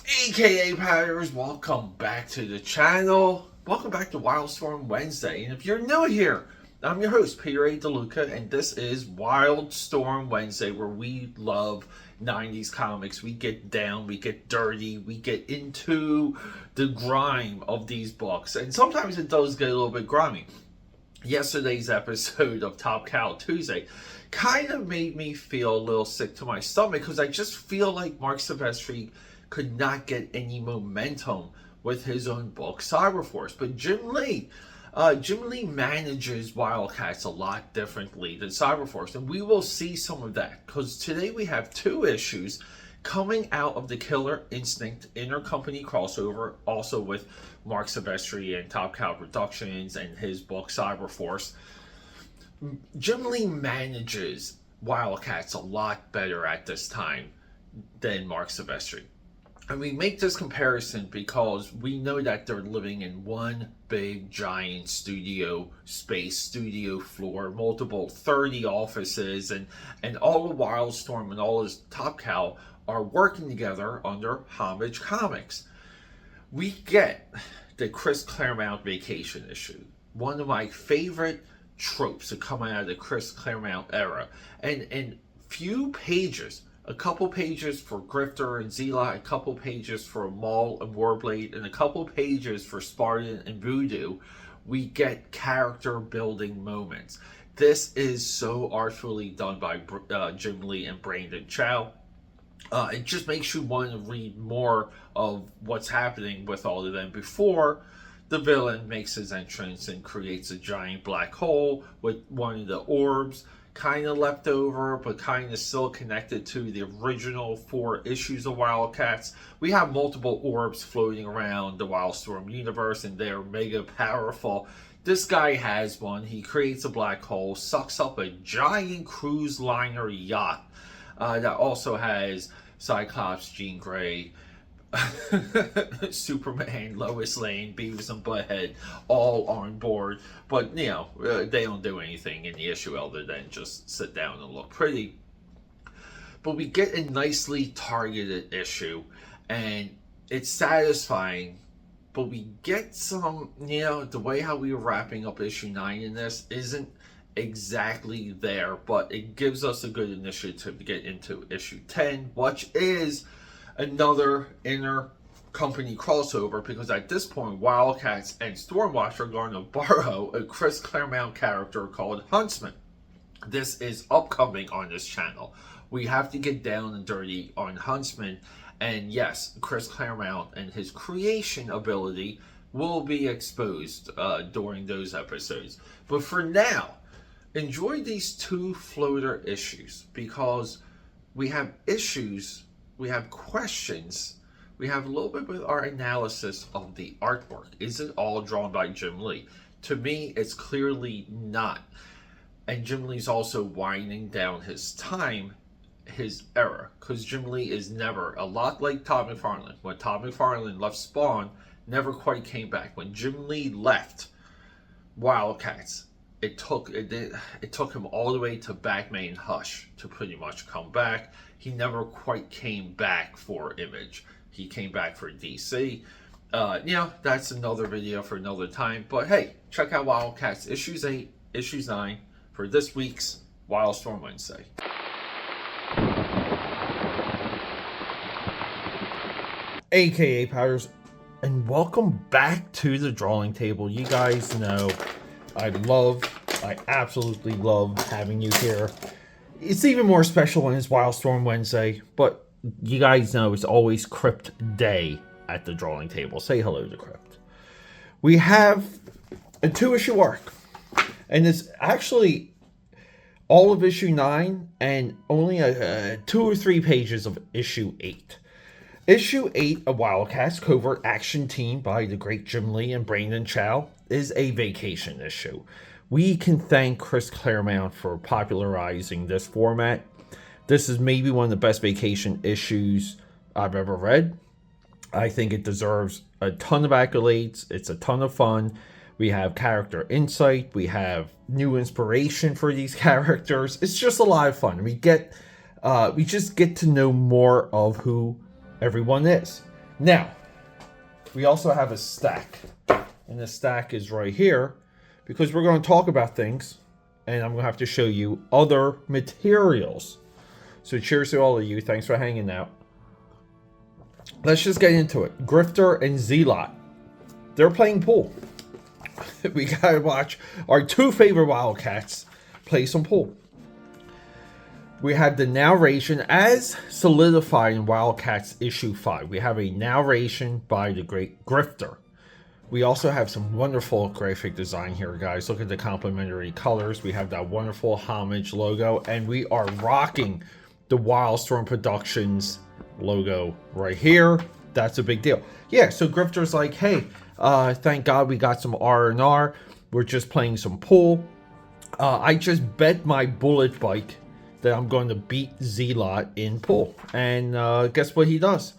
AKAPADers, welcome back to the channel. Welcome back to Wildstorm Wednesday. And if you're new here, I'm your host, Peter A. DeLuca, and this is Wildstorm Wednesday, where we love 90s comics. We get down, we get dirty, we get into the grime of these books. And sometimes it does get a little bit grimy. Yesterday's episode of Top Cow Tuesday kind of made me feel a little sick to my stomach because I just feel like Mark Silvestri could not get any momentum with his own book, Cyberforce. But Jim Lee manages Wildacats a lot differently than Cyberforce, and we will see some of that because today we have two issues coming out of the Killer Instinct intercompany crossover, also with Mark Silvestri and Top Cow Productions and his book Cyberforce. Jim Lee manages Wildcats a lot better at this time than Mark Silvestri. And we make this comparison because we know that they're living in one big giant studio space, studio floor, multiple 30 offices, and all of Wildstorm and all his Top Cow are working together under Homage Comics. We get the Chris Claremont vacation issue, one of my favorite tropes to come out of the Chris Claremont era, and few pages, a couple pages for Grifter and Zila, a couple pages for Maul and Warblade, and a couple pages for Spartan and Voodoo, we get character building moments. This is so artfully done by Jim Lee and Brandon Chow. It just makes you want to read more of what's happening with all of them before the villain makes his entrance and creates a giant black hole with one of the orbs kind of left over, but kind of still connected to the original 4 issues of Wildcats. We have multiple orbs floating around the Wildstorm universe, and they're mega powerful. This guy has one. He creates a black hole, sucks up a giant cruise liner yacht that also has Cyclops, Jean Grey, Superman, Lois Lane, Beavis and Butthead all on board, but you know, they don't do anything in the issue other than just sit down and look pretty. But we get a nicely targeted issue, and it's satisfying, but we get some, you know, the way how we were wrapping up issue 9 in this isn't exactly there, but it gives us a good initiative to get into issue 10, which is another inner company crossover, because at this point Wildcats and Stormwatch are going to borrow a Chris Claremont character called Huntsman. This is upcoming on this channel. We have to get down and dirty on Huntsman, and yes, Chris Claremont and his creation ability will be exposed during those episodes. But for now, enjoy these 2 floater issues, because we have issues, we have questions, we have a little bit with our analysis of the artwork. Is it all drawn by Jim Lee? To me, it's clearly not. And Jim Lee's also winding down his time, his era, because Jim Lee is never, a lot like Todd McFarlane. When Todd McFarlane left Spawn, never quite came back. When Jim Lee left Wildcats, it took him all the way to Batman Hush to pretty much come back. He never quite came back for Image. He came back for DC. You know, that's another video for another time. But hey, check out Wildcats issues 8, issues 9 for this week's Wildstorm Wednesday. AKA Powders, and welcome back to the drawing table. You guys know I absolutely love having you here. It's even more special when it's Wildstorm Wednesday, but you guys know it's always Crypt Day at the drawing table. Say hello to Crypt. We have a 2-issue arc, and it's actually all of issue 9 and only 2 or 3 pages of issue 8. Issue 8 of Wildcats Covert Action Team by the great Jim Lee and Brandon Chow is a vacation issue. We can thank Chris Claremont for popularizing this format. This is maybe one of the best vacation issues I've ever read. I think it deserves a ton of accolades. It's a ton of fun. We have character insight. We have new inspiration for these characters. It's just a lot of fun. We just get to know more of who everyone is. Now, we also have a stack. And the stack is right here because we're going to talk about things. And I'm going to have to show you other materials. So cheers to all of you. Thanks for hanging out. Let's just get into it. Grifter and Zealot. They're playing pool. We got to watch our two favorite Wildcats play some pool. We have the narration as solidified in Wildcats issue 5. We have a narration by the great Grifter. We also have some wonderful graphic design here, guys. Look at the complementary colors. We have that wonderful homage logo, and we are rocking the Wildstorm Productions logo right here. That's a big deal. Yeah, so Grifter's like, hey, thank God we got some R&R. We're just playing some pool. I just bet my bullet bike that I'm going to beat Zealot in pool. And guess what he does?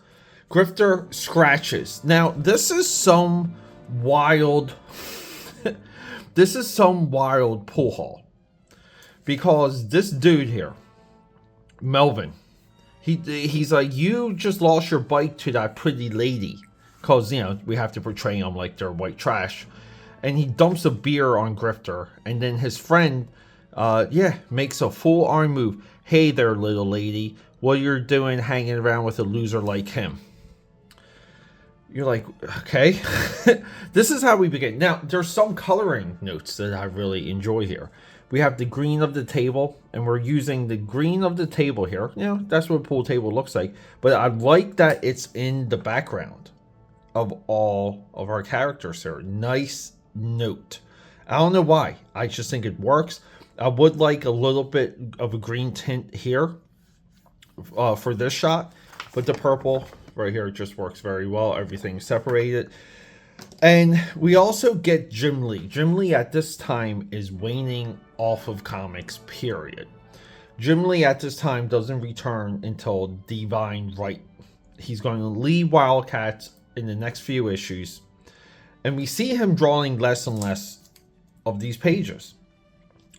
Grifter scratches. Now, this is some wild pool hall, because this dude here, Melvin, he's like, you just lost your bike to that pretty lady, because, you know, we have to portray them like they're white trash. And he dumps a beer on Grifter, and then his friend makes a full arm move. Hey there, little lady, what you're doing hanging around with a loser like him? You're like, okay. This is how we begin. Now, there's some coloring notes that I really enjoy here. We have the green of the table, and we're using the green of the table here. You know, that's what a pool table looks like. But I like that it's in the background of all of our characters here. Nice note. I don't know why. I just think it works. I would like a little bit of a green tint here for this shot. But the purple right here just works very well. Everything's separated. And we also get Jim Lee. Jim Lee at this time is waning off of comics, period. Jim Lee at this time doesn't return until Divine Right. He's going to leave Wildcats in the next few issues. And we see him drawing less and less of these pages.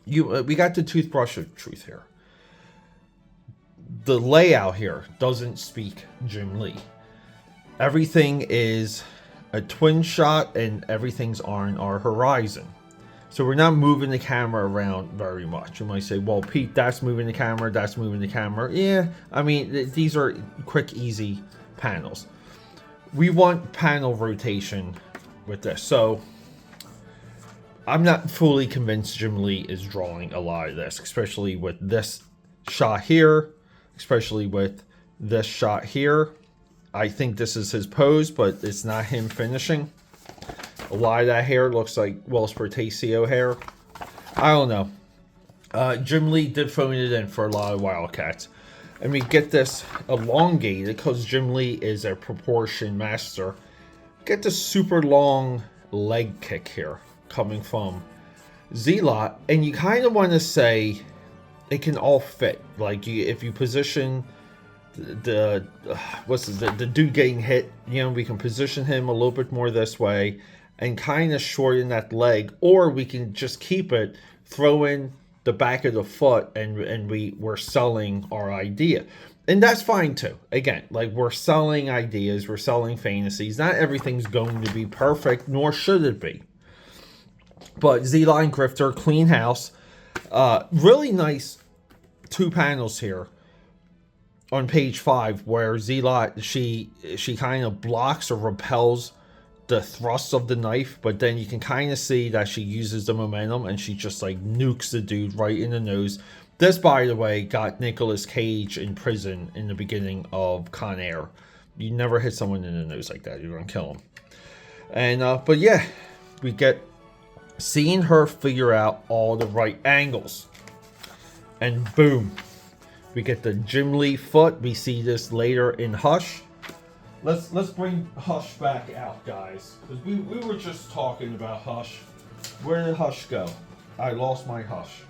We got the toothbrush of truth here. The layout here doesn't speak Jim Lee. Everything is a twin shot, and everything's on our horizon. So we're not moving the camera around very much. You might say, well, Pete, that's moving the camera, that's moving the camera. Yeah, I mean, these are quick, easy panels. We want panel rotation with this. So I'm not fully convinced Jim Lee is drawing a lot of this, especially with this shot here, especially with this shot here. I think this is his pose, but it's not him finishing. A lot of that hair looks like Wells Portacio hair. I don't know. Jim Lee did phone it in for a lot of Wildcats. And we get this elongated because Jim Lee is a proportion master. Get the super long leg kick here coming from Zealot. And you kind of want to say it can all fit. Like, if you position the dude getting hit, you know, we can position him a little bit more this way and kind of shorten that leg, or we can just keep it, throw in the back of the foot, and we're selling our idea. And that's fine too. Again, like, we're selling ideas, we're selling fantasies. Not everything's going to be perfect, nor should it be. But Zealot and Grifter, clean house. Really nice two panels here on page 5 where Zealot, she kind of blocks or repels the thrust of the knife, but then you can kind of see that she uses the momentum and she just like nukes the dude right in the nose. This, by the way, got Nicolas Cage in prison in the beginning of Con Air. You never hit someone in the nose like that, you're gonna kill him. And but yeah, we get seeing her figure out all the right angles, and boom, we get the Jim Lee foot. We see this later in Hush. Let's bring Hush back out, guys, because we were just talking about Hush. Where did Hush go? I lost my Hush.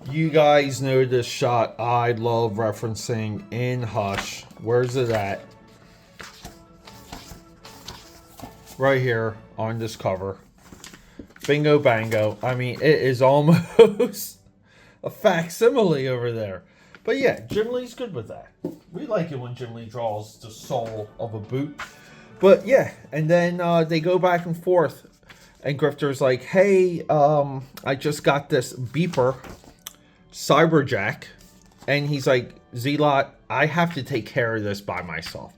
You guys know this shot I love referencing in Hush. Where's it at? Right here on this cover. Bingo bango. I mean, it is almost a facsimile over there. But yeah, Jim Lee's good with that. We like it when Jim Lee draws the soul of a boot. But yeah, and then they go back and forth. And Grifter's like, hey, I just got this beeper, Cyberjack. And he's like, Zealot, I have to take care of this by myself.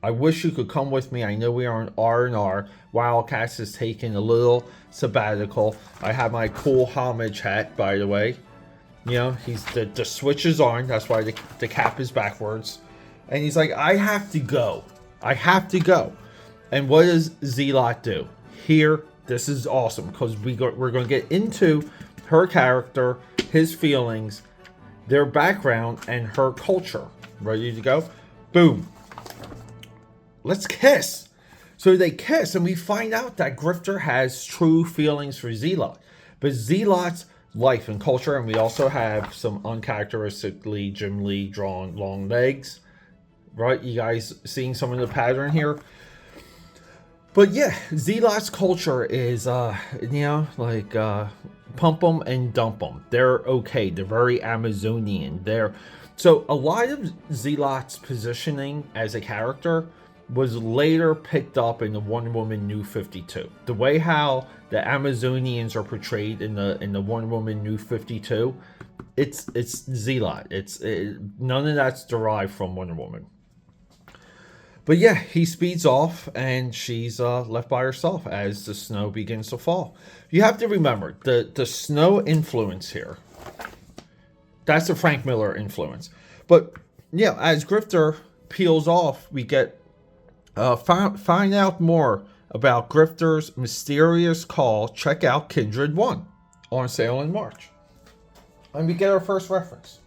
I wish you could come with me. I know we are on R&R. Wildacats is taking a little sabbatical. I have my cool homage hat, by the way. You know, he's the switch is on. That's why the cap is backwards. And he's like, I have to go. I have to go. And what does Zealot do? Here, this is awesome because we're going to get into her character, his feelings, their background, and her culture. Ready to go? Boom. Let's kiss. So they kiss, and we find out that Grifter has true feelings for Zealot. But Zealot's life and culture, and we also have some uncharacteristically Jim Lee drawn long legs. Right? You guys seeing some of the pattern here? But yeah, Zealot's culture is, you know, like pump 'em and dump 'em. They're okay. They're very Amazonian. So a lot of Zealot's positioning as a character was later picked up in the Wonder Woman New 52. The way how the Amazonians are portrayed in the Wonder Woman New 52, it's Zealot. None of that's derived from Wonder Woman. But yeah, he speeds off, and she's left by herself as the snow begins to fall. You have to remember, the snow influence here, that's the Frank Miller influence. But, yeah, as Grifter peels off, we get find out more about Grifter's mysterious call. Check out Kindred 1 on sale in March. And we get our first reference.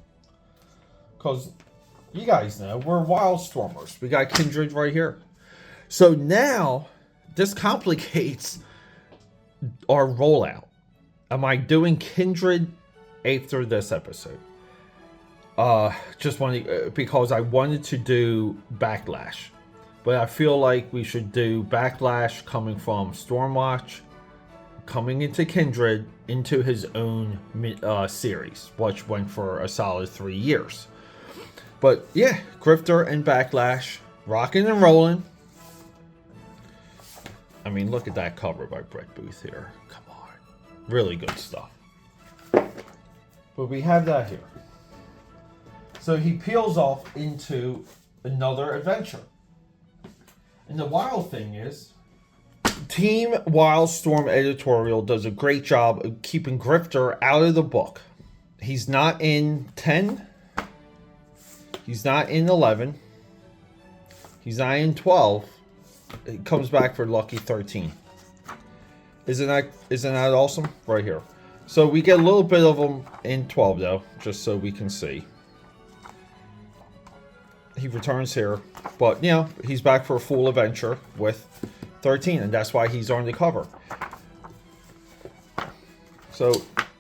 Because you guys know, we're Wildstormers. We got Kindred right here. So now, this complicates our rollout. Am I doing Kindred after this episode? Just wanted, because I wanted to do Backlash. But I feel like we should do Backlash coming from Stormwatch, coming into Kindred, into his own series, which went for a solid 3 years. But yeah, Grifter and Backlash, rocking and rolling. I mean, look at that cover by Brett Booth here. Come on. Really good stuff. But we have that here. So he peels off into another adventure. And the wild thing is, Team Wildstorm Editorial does a great job of keeping Grifter out of the book. He's not in 10. He's not in 11. He's not in 12. He comes back for lucky 13. Isn't that awesome? Right here. So we get a little bit of him in 12 though, just so we can see. He returns here, but you know, he's back for a full adventure with 13, and that's why he's on the cover. So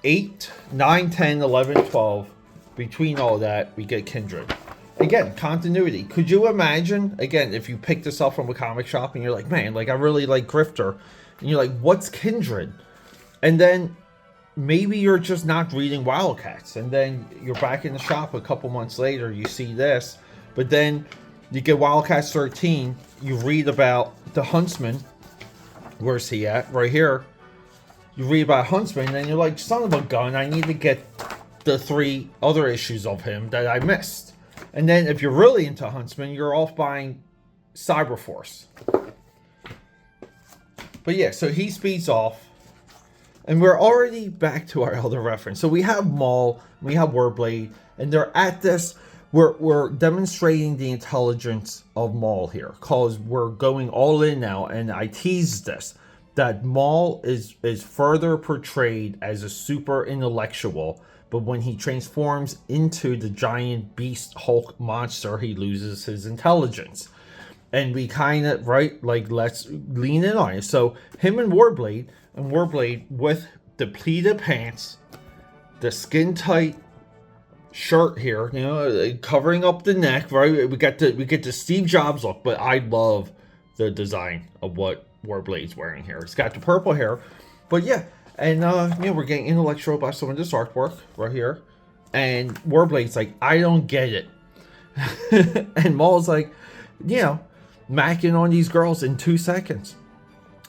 8, 9, 10, 11, 12, between all that, we get Kindred. Again, continuity. Could you imagine, again, if you pick this up from a comic shop and you're like, man, like I really like Grifter, and you're like, what's Kindred? And then maybe you're just not reading Wildcats, and then you're back in the shop a couple months later, you see this, but then you get Wildcats 13, you read about the Huntsman. Where's he at? Right here. You read about Huntsman, and you're like, son of a gun, I need to get the 3 other issues of him that I missed. And then if you're really into Huntsman, you're off buying Cyberforce. But yeah, so he speeds off. And we're already back to our elder reference. So we have Maul, we have Warblade, and they're at this. We're demonstrating the intelligence of Maul here, because we're going all in now, and I teased this, that Maul is further portrayed as a super intellectual, but when he transforms into the giant beast Hulk monster, he loses his intelligence. And we kind of, right, like, let's lean in on it. So him and Warblade with the pleated pants, the skin tight shirt here, you know, covering up the neck, right? We get the Steve Jobs look, but I love the design of what Warblade's wearing here. It's got the purple hair, but yeah, and you know, we're getting intellectual about some of this artwork right here. And Warblade's like, I don't get it. And Maul's like, you know, macking on these girls in 2 seconds.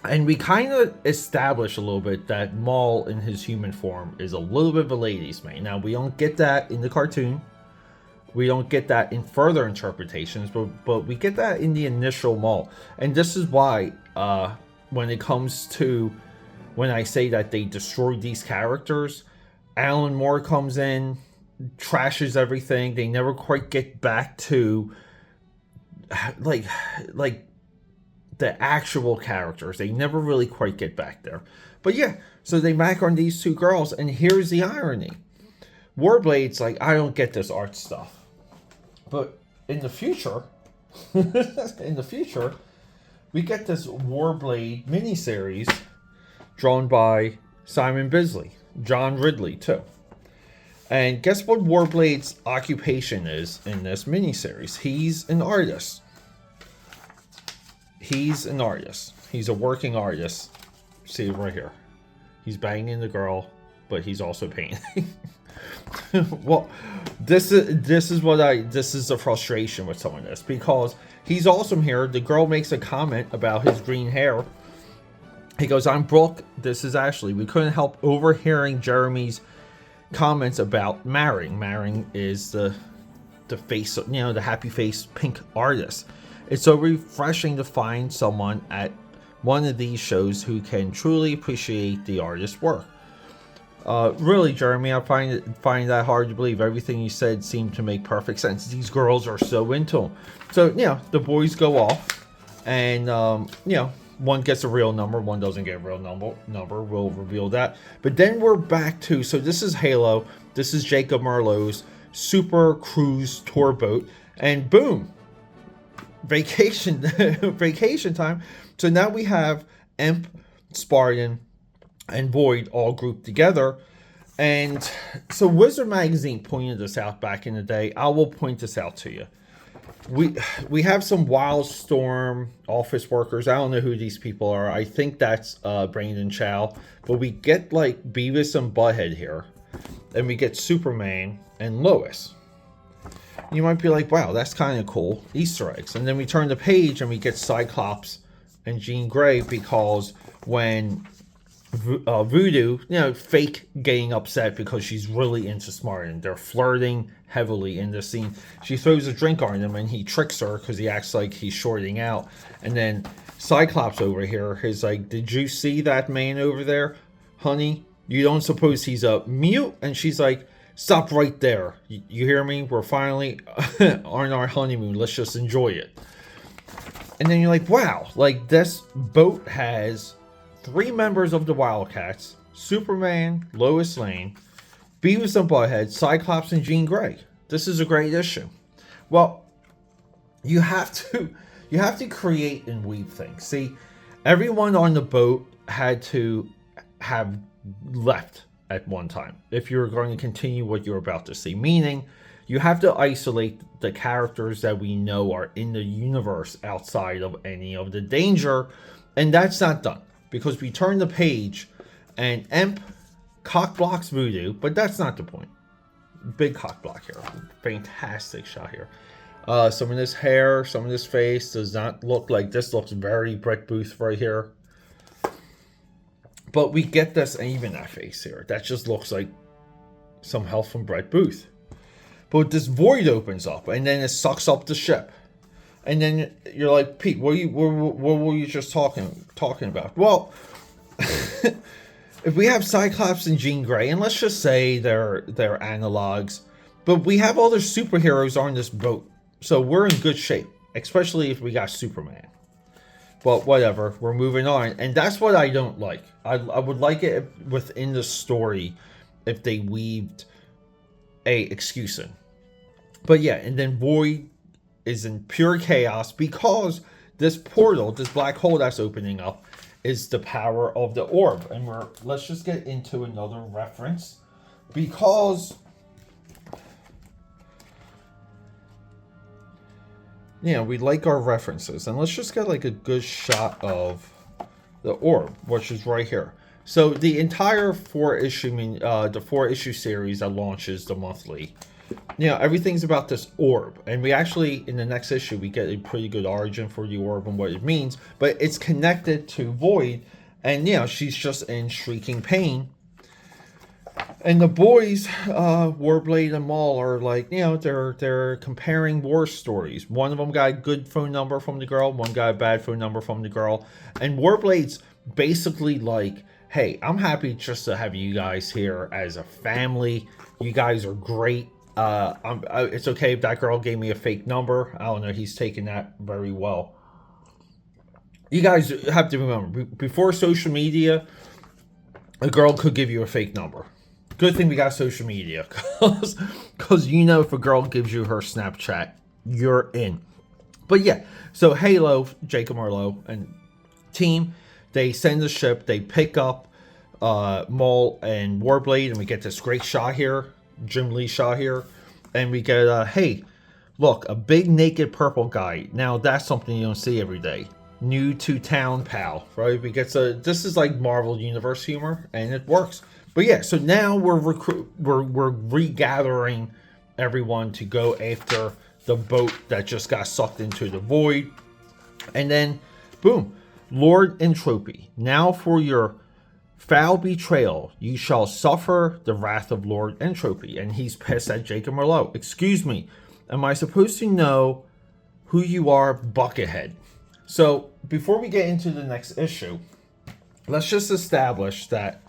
And we kind of establish a little bit that Maul in his human form is a little bit of a ladies' man. Now, we don't get that in the cartoon. We don't get that in further interpretations, but we get that in the initial Maul. And this is why, when it comes to when I say that they destroyed these characters, Alan Moore comes in, trashes everything. They never quite get back to like the actual characters. They never really quite get back there. But yeah, so they mac on these 2 girls, and here's the irony. Warblade's like, I don't get this art stuff. But in the future, we get this Warblade miniseries drawn by Simon Bisley, John Ridley too. And guess what Warblade's occupation is in this miniseries? He's an artist. He's an artist. He's a working artist. See it right here. He's banging the girl, but he's also painting. Well, this is the frustration with some of this, because he's awesome here. The girl makes a comment about his green hair. He goes, I'm Brooke, this is Ashley. We couldn't help overhearing Jeremy's comments about Maring. Maring is the face, you know, the happy face pink artist. It's so refreshing to find someone at one of these shows who can truly appreciate the artist's work. Really, Jeremy, I find that hard to believe. Everything you said seemed to make perfect sense. These girls are so into him. So, you know, the boys go off, and, you know, one gets a real number, one doesn't get a real number. We'll reveal that. But then we're back to, so this is Halo. This is Jacob Marlowe's Super Cruise Tour Boat. And boom, vacation time. So now we have Emp, Spartan, and Void all grouped together. And so Wizard Magazine pointed this out back in the day. I will point this out to you. We have some Wildstorm office workers. I don't know who these people are. I think that's Brandon Chow. But we get like Beavis and Butthead here. And we get Superman and Lois. You might be like, wow, that's kind of cool. Easter eggs. And then we turn the page and we get Cyclops and Jean Grey, because when Voodoo, you know, fake getting upset because she's really into Smartin. They're flirting heavily in this scene. She throws a drink on him and he tricks her because he acts like he's shorting out. And then Cyclops over here is like, did you see that man over there, honey? You don't suppose he's a mute? And she's like, stop right there. You hear me? We're finally on our honeymoon. Let's just enjoy it. And then you're like, wow, like this boat has 3 members of the Wildacats: Superman, Lois Lane, Beavis and Butthead, Cyclops, and Jean Grey. This is a great issue. Well, you have to create and weave things. See, everyone on the boat had to have left at one time if you're going to continue what you're about to see. Meaning, you have to isolate the characters that we know are in the universe outside of any of the danger, and that's not done. Because we turn the page and Emp cock blocks Voodoo, but that's not the point. Big cock block here. Fantastic shot here. Some of this hair, some of this face does not look like this. Looks very Brett Booth right here. But we get this, and even that face here. That just looks like some help from Brett Booth. But this void opens up, and then it sucks up the ship. And then you're like, Pete, what were you just talking about? Well, if we have Cyclops and Jean Grey, and let's just say they're analogs, but we have other superheroes on this boat, so we're in good shape, especially if we got Superman. But whatever, we're moving on, and that's what I don't like. I would like it within the story if they weaved a excuse in. But yeah, and then Void is in pure chaos because this portal, this black hole that's opening up, is the power of the orb. And let's just get into another reference, because yeah, we like our references, and let's just get like a good shot of the orb, which is right here. So the entire the 4-issue series that launches the monthly, everything's about this orb. And we actually, in the next issue, we get a pretty good origin for the orb and what it means. But it's connected to Void. And, she's just in shrieking pain. And the boys, Warblade and Maul, are like, they're comparing war stories. One of them got a good phone number from the girl. One got a bad phone number from the girl. And Warblade's basically like, hey, I'm happy just to have you guys here as a family. You guys are great. It's okay if that girl gave me a fake number. I don't know. He's taking that very well. You guys have to remember, before social media, a girl could give you a fake number. Good thing we got social media, because if a girl gives you her Snapchat, you're in. But yeah, so Halo, Jacob Marlowe, and team, they send the ship, they pick up Maul and Warblade, and we get this great shot here, Jim Lee shot here, and we get, hey, look, a big naked purple guy. Now, that's something you don't see every day. New to town pal, right? Because this is like Marvel Universe humor, and it works. But yeah, so now we're regathering everyone to go after the boat that just got sucked into the void. And then, boom, Lord Entropy. Now for your foul betrayal, you shall suffer the wrath of Lord Entropy. And he's pissed at Jacob Marlowe. Excuse me, am I supposed to know who you are, Buckethead? So, before we get into the next issue, let's just establish that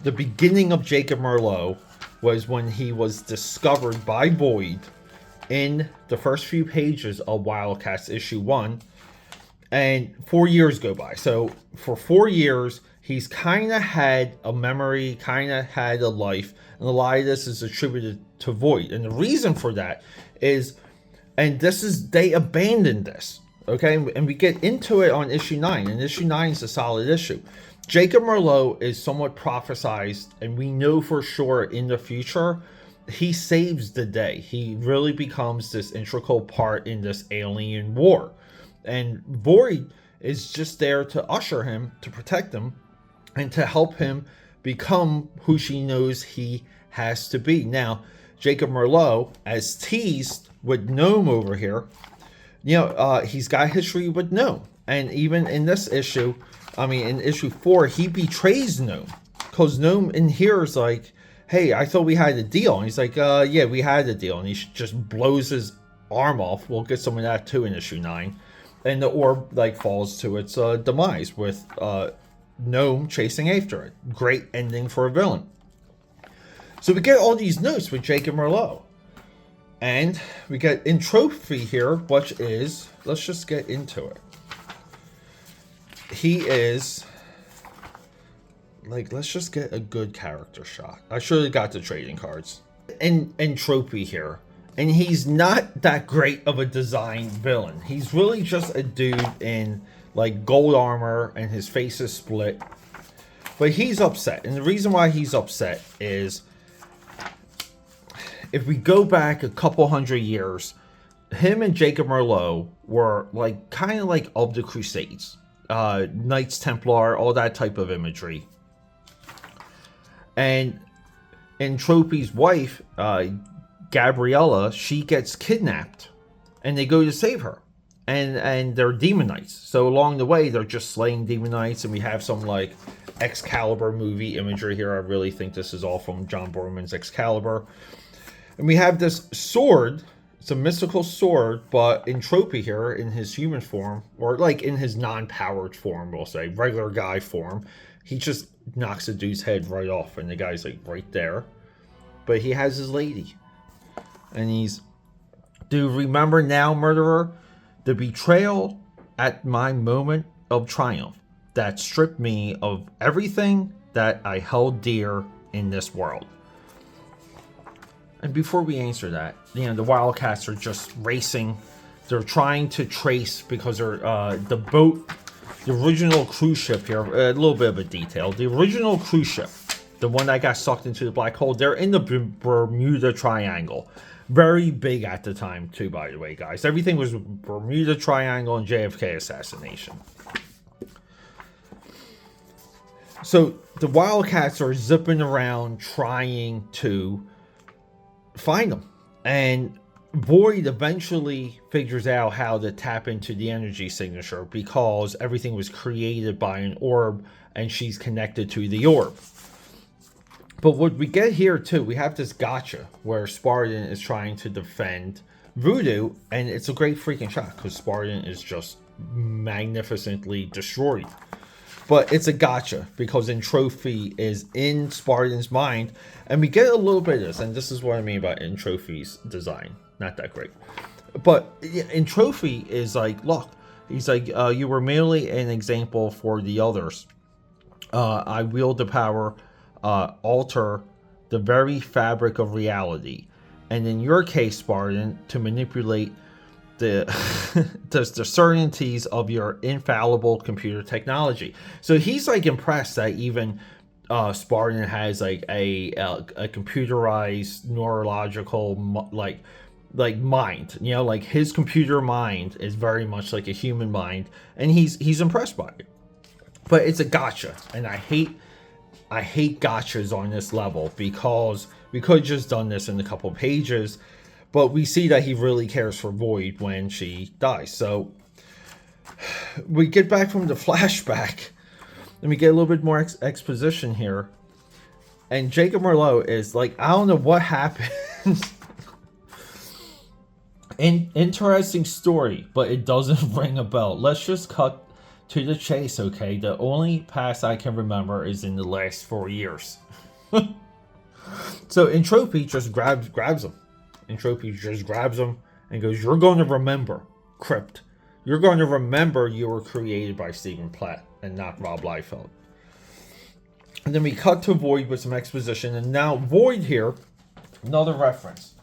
the beginning of Jacob Marlowe was when he was discovered by Void in the first few pages of Wildacats issue 1, and 4 years go by. So for 4 years, he's kind of had a memory, kind of had a life, and a lot of this is attributed to Void. And the reason for that is, they abandoned this, okay? And we get into it on issue 9, and issue 9 is a solid issue. Jacob Marlowe is somewhat prophesized, and we know for sure in the future, he saves the day. He really becomes this integral part in this alien war. And Void is just there to usher him, to protect him, and to help him become who she knows he has to be. Now, Jacob Marlowe, as teased with Gnome over here, he's got history with Gnome. And even in this issue, in issue 4, he betrays Gnome. Because Gnome in here is like, hey, I thought we had a deal. And he's like, yeah, we had a deal. And he just blows his arm off. We'll get some of that too in issue 9. And the orb falls to its demise with Gnome chasing after it. Great ending for a villain. So we get all these notes with Jacob Marlowe. And we get Entropy here, which is, let's just get into it. He is, let's just get a good character shot. I should have got the trading cards. And Entropy here. And he's not that great of a design villain. He's really just a dude in, gold armor, and his face is split. But he's upset. And the reason why he's upset is, if we go back a couple hundred years, him and Jacob Marlowe were, kind of of the Crusades. Knights Templar, all that type of imagery. And Entropy's wife, Gabriella, she gets kidnapped, and they go to save her, and they're demon knights. So along the way, they're just slaying demon knights, and we have some Excalibur movie imagery here. I really think this is all from John Borman's Excalibur. And we have this sword. It's a mystical sword, but Entropy here in his human form, or in his non-powered form, we'll say, regular guy form, he just knocks the dude's head right off, and the guy's right there. But he has his lady. And he's, do you remember now, murderer, the betrayal at my moment of triumph that stripped me of everything that I held dear in this world? And before we answer that, the Wildcats are just racing. They're trying to trace, because they're the boat, the original cruise ship here. A little bit of a detail. The original cruise ship, the one that got sucked into the black hole, they're in the Bermuda Triangle. Very big at the time too, by the way, guys. Everything was Bermuda Triangle and JFK assassination. So the Wildcats are zipping around trying to find them. And Void eventually figures out how to tap into the energy signature because everything was created by an orb and she's connected to the orb. But what we get here too, we have this gotcha where Spartan is trying to defend Voodoo, and it's a great freaking shot because Spartan is just magnificently destroyed. But it's a gotcha because Entropy is in Spartan's mind, and we get a little bit of this, and this is what I mean by Entropy's design. Not that great. But Entropy is like, look, he's like, you were merely an example for the others. I wield the power, alter the very fabric of reality. And in your case, Spartan, to manipulate the the certainties of your infallible computer technology. So he's like impressed that even Spartan has like a computerized neurological like mind. You know, like his computer mind is very much like a human mind, and he's impressed by it. But it's a gotcha, and I hate gotchas on this level because we could have just done this in a couple pages. But we see that he really cares for Void when she dies. So we get back from the flashback and we get a little bit more exposition here. And Jacob Merlot is like, I don't know what happened. Interesting story, but it doesn't ring a bell. Let's just cut to the chase, okay? The only past I can remember is in the last 4 years. So Entropy just grabs him. Entropy just grabs him and goes, you're going to remember, Crypt. You're going to remember you were created by Stephen Platt and not Rob Liefeld. And then we cut to Void with some exposition. And now Void here, another reference.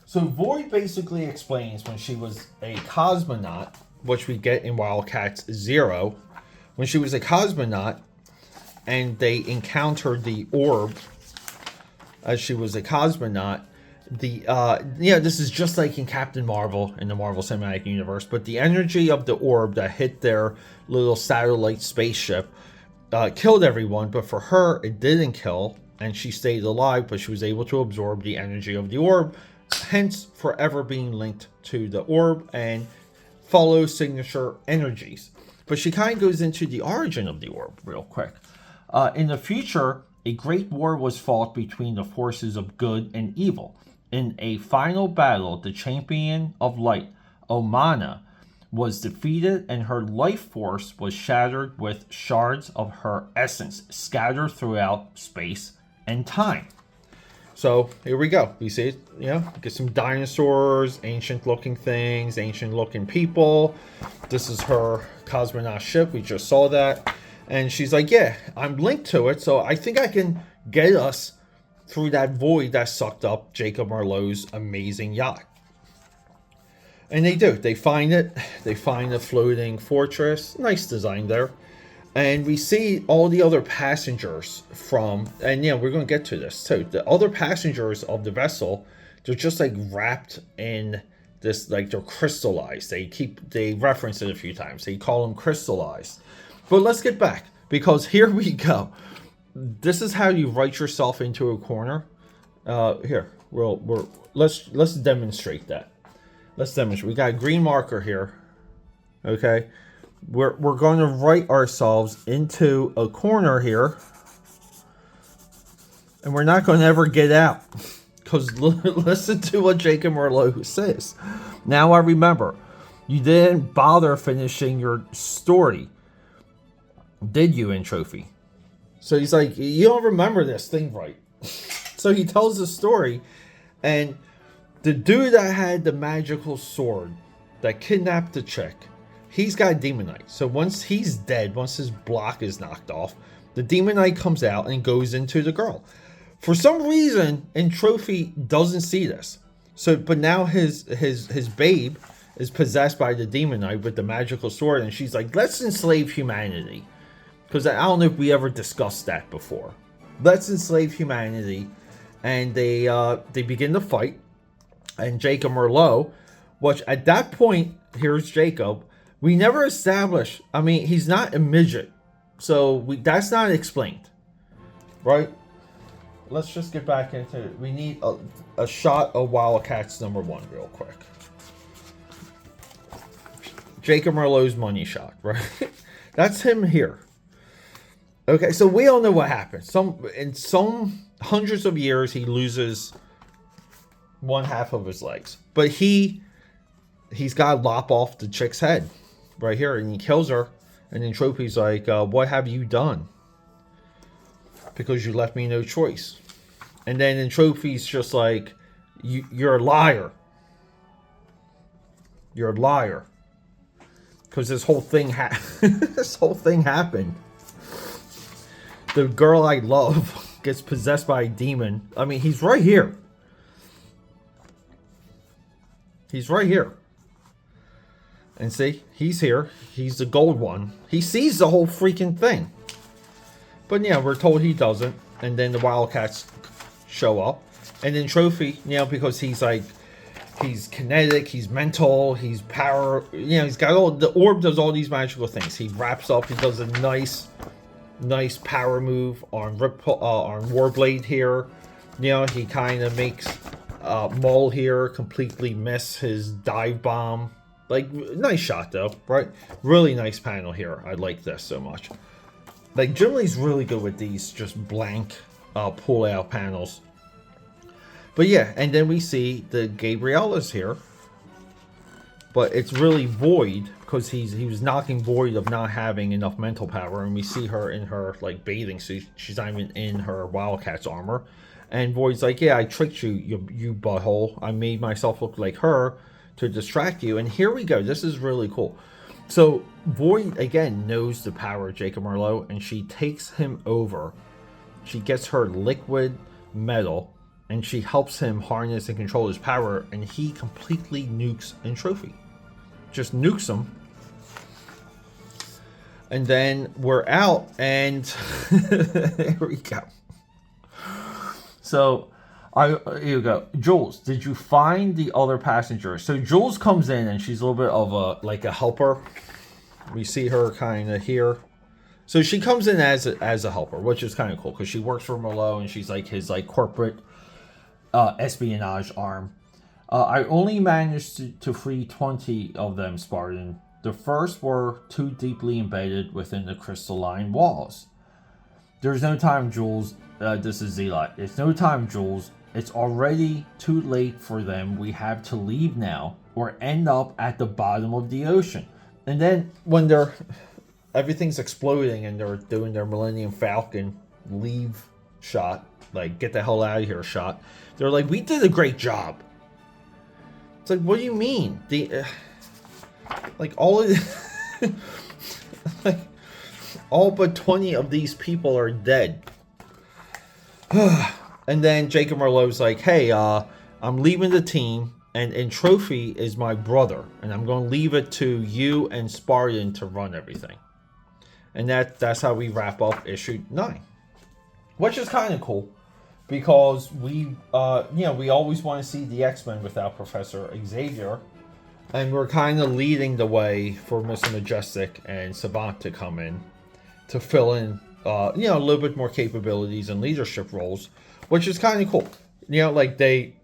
So Void basically explains when she was a cosmonaut, which we get in Wildcats 0. When she was a cosmonaut and they encountered the orb as she was a cosmonaut, this is just like in Captain Marvel in the Marvel Cinematic Universe, but the energy of the orb that hit their little satellite spaceship killed everyone, but for her it didn't kill, and she stayed alive, but she was able to absorb the energy of the orb, hence forever being linked to the orb and follow signature energies. But she kind of goes into the origin of the orb real quick. In the future, a great war was fought between the forces of good and evil. In a final battle, the champion of light, Omana, was defeated and her life force was shattered with shards of her essence scattered throughout space and time. So here we go. We see it, get some dinosaurs, ancient looking things, ancient looking people. This is her cosmonaut ship. We just saw that. And she's like, yeah, I'm linked to it, so I think I can get us through that void that sucked up Jacob Merlot's amazing yacht. And they do. They find it. They find a floating fortress. Nice design there. And we see all the other passengers and we're going to get to this too. The other passengers of the vessel, they're just like wrapped in this, like they're crystallized. They reference it a few times. They call them crystallized. But let's get back, because here we go. This is how you write yourself into a corner. Here, let's demonstrate that. Let's demonstrate. We got a green marker here. Okay, we're going to write ourselves into a corner here, and we're not going to ever get out. Because listen to what Jacob Merlot says. Now I remember, you didn't bother finishing your story, did you, Entropy? So he's like, you don't remember this thing right. So he tells the story, and the dude that had the magical sword that kidnapped the chick, he's got demonite. So once he's dead, once his block is knocked off, the demonite comes out and goes into the girl. For some reason, Entropy doesn't see this. So, but now his babe is possessed by the demonite with the magical sword, and she's like, let's enslave humanity. Because I don't know if we ever discussed that before. Let's enslave humanity. And they begin to fight. And Jacob Merlot, which at that point, here's Jacob. We never established, he's not a midget. So that's not explained, right? Let's just get back into it. We need a shot of Wildacats #1 real quick. Jacob Marlowe's money shot, right? That's him here. Okay, so we all know what happens. In some hundreds of years, he loses one half of his legs, but he's got to lop off the chick's head right here, and he kills her. And Entropy's like, "What have you done? Because you left me no choice." And then Entropy's just like, "You're a liar. You're a liar." Because this whole thing happened. The girl I love gets possessed by a demon. I mean, he's right here. He's right here. And see, he's here. He's the gold one. He sees the whole freaking thing. But yeah, we're told he doesn't. And then the Wildcats show up. And then Trophy, because he's like, he's kinetic, he's mental, he's power. He's got all, the orb does all these magical things. He wraps up, he does a nice power move on Warblade here. He kind of makes Maul here completely miss his dive bomb. Like, nice shot though, right? Really nice panel here. I like this so much. Like, Jim Lee's really good with these just blank pull out panels. But yeah, and then we see the Gabriella's here. But it's really Void, because he was knocking Void of not having enough mental power. And we see her in her, like, bathing suit. She's not even in her Wildcats armor. And Void's like, "Yeah, I tricked you, you butthole. I made myself look like her to distract you." And here we go. This is really cool. So Void, again, knows the power of Jacob Marlowe. And she takes him over. She gets her liquid metal. And she helps him harness and control his power. And he completely nukes Entropy. Just nukes him. And then we're out. And there we go. So, here you go. Jules, did you find the other passenger? So Jules comes in and she's a little bit of a helper. We see her kind of here. So she comes in as a helper, which is kind of cool because she works for Marlowe and she's like his corporate espionage arm. I only managed to free 20 of them, Spartan. The first were too deeply embedded within the crystalline walls. There's no time, Jules. This is Zealot. It's no time, Jules. It's already too late for them. We have to leave now or end up at the bottom of the ocean. And then when everything's exploding and they're doing their Millennium Falcon leave shot, like get the hell out of here shot, they're like, "We did a great job." It's like, what do you mean? All of like all but 20 of these people are dead. And then Jacob Marlowe's like, "Hey, I'm leaving the team, and Trophy is my brother, and I'm going to leave it to you and Spartan to run everything." And that's how we wrap up issue 9, which is kind of cool because we always want to see the X-Men without Professor Xavier, and we're kind of leading the way for Mr. Majestic and Savant to come in to fill in a little bit more capabilities and leadership roles, which is kind of cool. They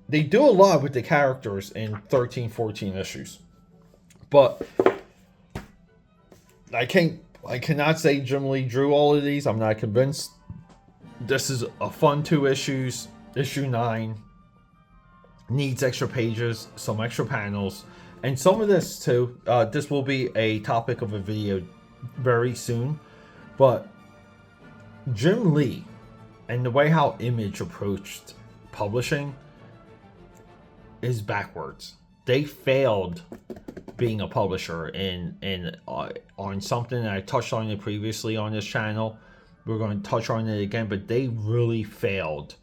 do a lot with the characters in 13, 14 issues. But I cannot say Jim Lee drew all of these. I'm not convinced. This is a fun 2 issues. Issue 9 needs extra pages, some extra panels, and some of this too. This will be a topic of a video very soon. But Jim Lee and the way how Image approached publishing is backwards. They failed being a publisher on something that I touched on it previously on this channel. We're going to touch on it again, but they really failed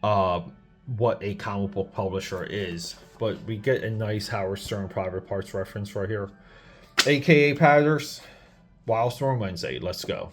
what a comic book publisher is. But we get a nice Howard Stern Private Parts reference right here. AKA Padders, Wildstorm Wednesday. Let's go.